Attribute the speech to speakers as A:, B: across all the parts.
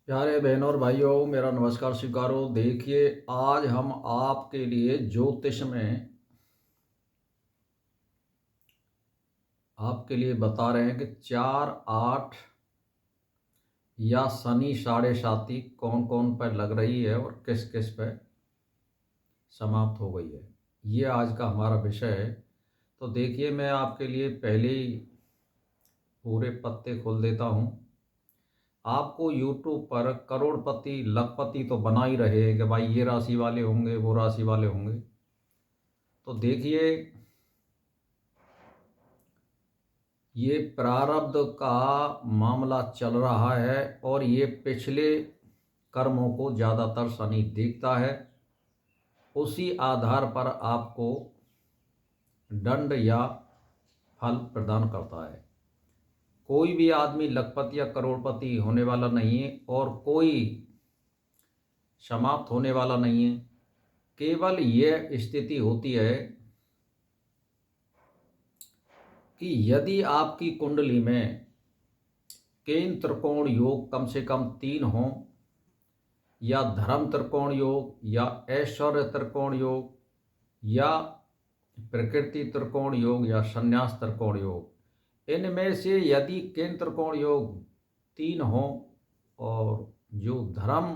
A: प्यारे बहनों और भाइयों, मेरा नमस्कार स्वीकारो। देखिए, आज हम आपके लिए ज्योतिष में आपके लिए बता रहे हैं कि 4, 8 या शनि साढ़े साती कौन कौन पर लग रही है और किस किस पे समाप्त हो गई है। ये आज का हमारा विषय है। तो देखिए, मैं आपके लिए पहले ही पूरे पत्ते खोल देता हूँ। आपको यूट्यूब पर करोड़पति लखपति तो बना ही रहे हैं कि भाई ये राशि वाले होंगे, वो राशि वाले होंगे। तो देखिए, ये प्रारब्ध का मामला चल रहा है और ये पिछले कर्मों को ज़्यादातर शनि देखता है। उसी आधार पर आपको दंड या फल प्रदान करता है। कोई भी आदमी लखपति या करोड़पति होने वाला नहीं है और कोई समाप्त होने वाला नहीं है। केवल यह स्थिति होती है कि यदि आपकी कुंडली में केंद्र त्रिकोण योग कम से कम 3 हों, या धर्म त्रिकोण योग, या ऐश्वर्य त्रिकोण योग, या प्रकृति त्रिकोण योग, या संन्यास त्रिकोण योग, इनमें से यदि केंद्र त्रिकोण योग 3 हो और जो धर्म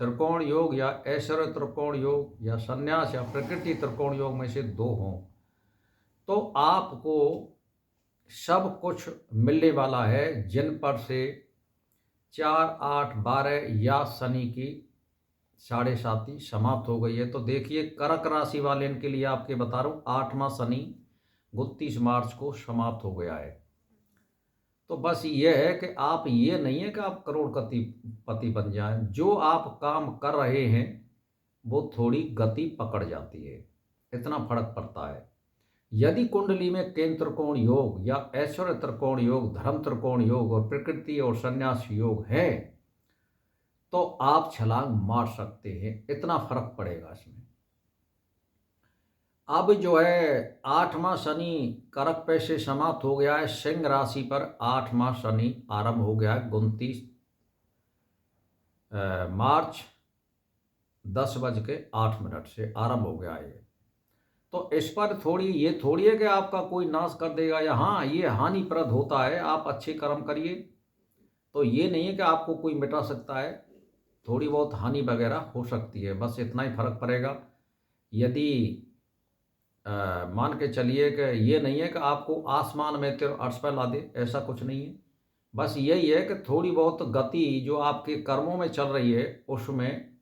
A: त्रिकोण योग या ऐश्वर्य त्रिकोण योग या संन्यास या प्रकृति त्रिकोण योग में से 2 हों, तो आपको सब कुछ मिलने वाला है जिन पर से 4, 8, 12 या शनि की साढ़े साती समाप्त हो गई है। तो देखिए, कर्क राशि वाले के लिए आपके बता रहा हूँ 8वां शनि 29 मार्च को समाप्त हो गया है। तो बस ये है कि आप ये नहीं है कि आप करोड़पति पति बन जाएं। जो आप काम कर रहे हैं वो थोड़ी गति पकड़ जाती है, इतना फर्क पड़ता है। यदि कुंडली में केंद्र त्रिकोण योग या ऐश्वर्य त्रिकोण योग, धर्म त्रिकोण योग और प्रकृति और संन्यास योग है तो आप छलांग मार सकते हैं, इतना फर्क पड़ेगा इसमें। अब जो है 8वां शनि कर्क पे से समाप्त हो गया है। सिंह राशि पर 8वां शनि आरंभ हो गया है 29 मार्च 10:08 से आरंभ हो गया है। तो इस पर ये थोड़ी है कि आपका कोई नाश कर देगा, या हाँ ये हानिप्रद होता है, आप अच्छे कर्म करिए तो ये नहीं है कि आपको कोई मिटा सकता है। थोड़ी बहुत हानि वगैरह हो सकती है, बस इतना ही फर्क पड़ेगा। यदि मान के चलिए कि ये नहीं है कि आपको आसमान में तिर अर्श पर ला दे, ऐसा कुछ नहीं है। बस यही है कि थोड़ी बहुत गति जो आपके कर्मों में चल रही है उसमें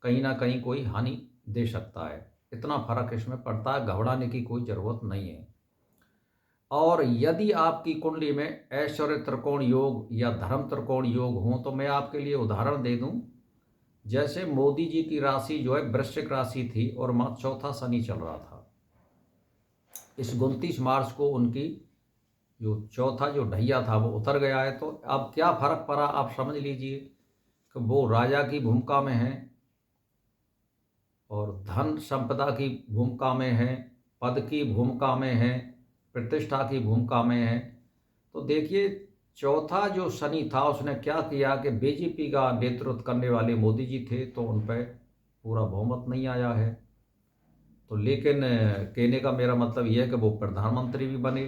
A: कहीं ना कहीं कोई हानि दे सकता है, इतना फर्क इसमें पड़ता है। घबराने की कोई ज़रूरत नहीं है। और यदि आपकी कुंडली में ऐश्वर्य त्रिकोण योग या धर्म त्रिकोण योग हो तो मैं आपके लिए उदाहरण दे दूं। जैसे मोदी जी की राशि जो है वृश्चिक राशि थी और वहाँ चौथा शनि चल रहा था। इस 29 मार्च को उनकी जो चौथा जो ढैया था वो उतर गया है। तो अब क्या फर्क पड़ा आप समझ लीजिए कि वो राजा की भूमिका में है और धन संपदा की भूमिका में है, पद की भूमिका में है, प्रतिष्ठा की भूमिका में है। तो देखिए, चौथा जो शनि था उसने क्या किया कि बीजेपी का नेतृत्व करने वाले मोदी जी थे तो उन पर पूरा बहुमत नहीं आया है। तो लेकिन कहने का मेरा मतलब यह है कि वो प्रधानमंत्री भी बने।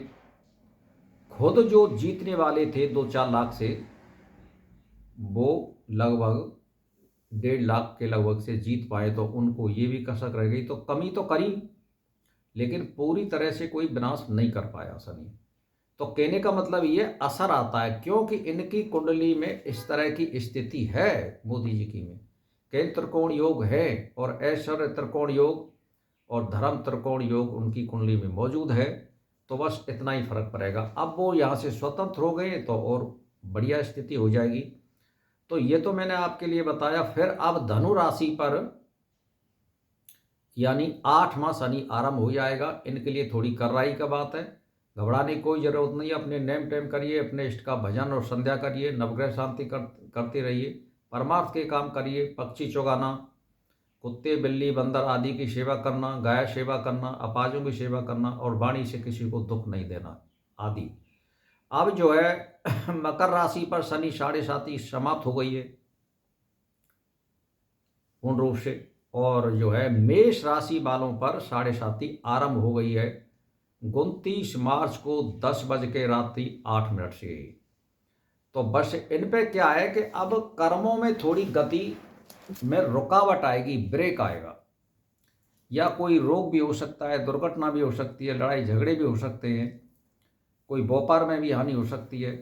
A: खुद जो जीतने वाले थे 2-4 लाख से, वो लगभग 1.5 लाख के लगभग से जीत पाए। तो उनको ये भी कसक रह गई। तो कमी तो करी लेकिन पूरी तरह से कोई विनाश नहीं कर पाया शनि। तो कहने का मतलब ये असर आता है क्योंकि इनकी कुंडली में इस तरह की स्थिति है। मोदी जी की में केंद्र त्रिकोण योग है और ऐश्वर्य त्रिकोण योग और धर्म त्रिकोण योग उनकी कुंडली में मौजूद है। तो बस इतना ही फर्क पड़ेगा। अब वो यहाँ से स्वतंत्र हो गए तो और बढ़िया स्थिति हो जाएगी। तो ये तो मैंने आपके लिए बताया। फिर अब धनु राशि पर यानी 8वां शनि आरंभ हो जाएगा। इनके लिए थोड़ी कर्राई का बात है, घबराने की कोई ज़रूरत नहीं है। अपने नेम टेम करिए, अपने इष्ट का भजन और संध्या करिए, नवग्रह शांति करते रहिए, परमार्थ के काम करिए, पक्षी चुगाना, कुत्ते बिल्ली बंदर आदि की सेवा करना, गाय सेवा करना, अपाजों की सेवा करना और वाणी से किसी को दुख नहीं देना आदि। अब जो है मकर राशि पर शनि 7.5 समाप्त हो गई है पूर्ण रूप से, और जो है मेष राशि वालों पर 7.5 आरंभ हो गई है 29 मार्च को 10 बज के रात्रि 8 मिनट से। तो बस इन पे क्या है कि अब कर्मों में थोड़ी गति में रुकावट आएगी, ब्रेक आएगा, या कोई रोग भी हो सकता है, दुर्घटना भी हो सकती है, लड़ाई झगड़े भी हो सकते हैं, कोई व्यापार में भी हानि हो सकती है।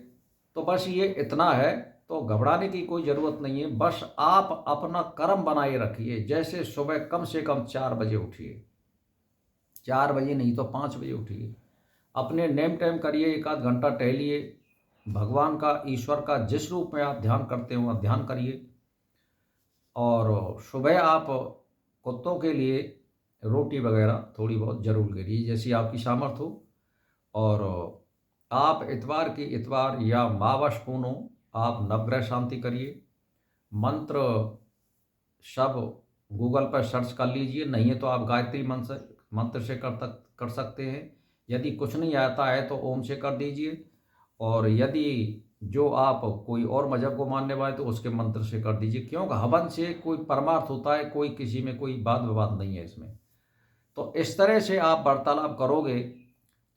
A: तो बस ये इतना है, तो घबराने की कोई ज़रूरत नहीं है। बस आप अपना कर्म बनाए रखिए। जैसे सुबह कम से कम 4 बजे उठिए, 4 बजे नहीं तो 5 बजे उठिए, अपने नेम टाइम करिए, एक आध घंटा टहलिए, भगवान का, ईश्वर का जिस रूप में आप ध्यान करते हो ध्यान करिए। और सुबह आप कुत्तों के लिए रोटी वगैरह थोड़ी बहुत ज़रूर गिरिए, जैसी आपकी सामर्थ्य हो। और आप इतवार की इतवार या मावस पूनो आप नवग्रह शांति करिए। मंत्र सब गूगल पर सर्च कर लीजिए, नहीं है तो आप गायत्री मंत्र से कर सकते हैं। यदि कुछ नहीं आता है तो ओम से कर दीजिए। और यदि जो आप कोई और मजहब को मानने वाले तो उसके मंत्र से कर दीजिए, क्योंकि हवन से कोई परमार्थ होता है, कोई किसी में कोई वाद विवाद नहीं है इसमें। तो इस तरह से आप वार्तालाप करोगे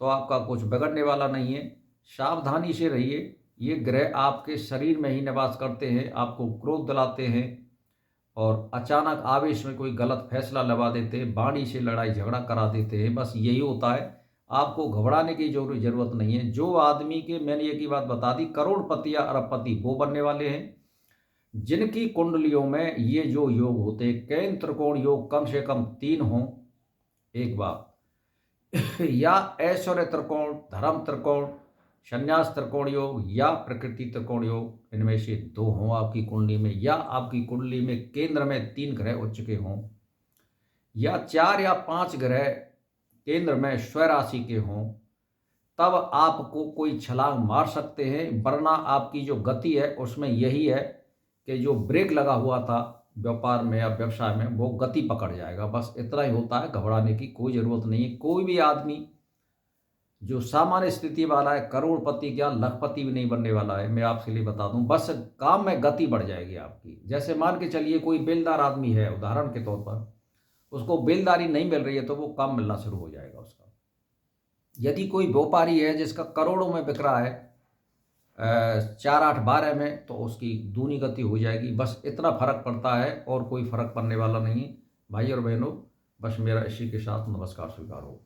A: तो आपका कुछ बिगड़ने वाला नहीं है। सावधानी से रहिए। ये ग्रह आपके शरीर में ही निवास करते हैं, आपको क्रोध दिलाते हैं और अचानक आवेश में कोई गलत फैसला लगा देते हैं, वाणी से लड़ाई झगड़ा करा देते हैं। बस यही होता है, आपको घबराने की ज़रूरत नहीं है। जो आदमी के, मैंने एक ही बात बता दी, करोड़पति या अरबपति वो बनने वाले हैं जिनकी कुंडलियों में ये जो योग होते हैं, केंद्र त्रिकोण योग कम से कम 3 हों, एक बात या ऐश्वर्य त्रिकोण, धर्म त्रिकोण, संन्यास त्रिकोण योग या प्रकृति त्रिकोण योग, इनमें से 2 हों आपकी कुंडली में, या आपकी कुंडली में केंद्र में 3 ग्रह उच्च के हों, या 4 या 5 ग्रह केंद्र में स्वराशि के हों, तब आपको कोई छलांग मार सकते हैं। वरना आपकी जो गति है उसमें यही है कि जो ब्रेक लगा हुआ था व्यापार में या व्यवसाय में, वो गति पकड़ जाएगा। बस इतना ही होता है, घबराने की कोई ज़रूरत नहीं है। कोई भी आदमी जो सामान्य स्थिति वाला है, करोड़पति क्या लखपति भी नहीं बनने वाला है, मैं आपके लिए बता दूं। बस काम में गति बढ़ जाएगी आपकी। जैसे मान के चलिए कोई बेलदार आदमी है, उदाहरण के तौर पर, उसको बेलदारी नहीं मिल रही है तो वो काम मिलना शुरू हो जाएगा उसका। यदि कोई व्यापारी है जिसका करोड़ों में बिक रहा है 4, 8, 12 में, तो उसकी दूनी गति हो जाएगी। बस इतना फर्क पड़ता है और कोई फर्क पड़ने वाला नहीं। भाई और बहनों, बस मेरा इसी के साथ नमस्कार स्वीकार हो।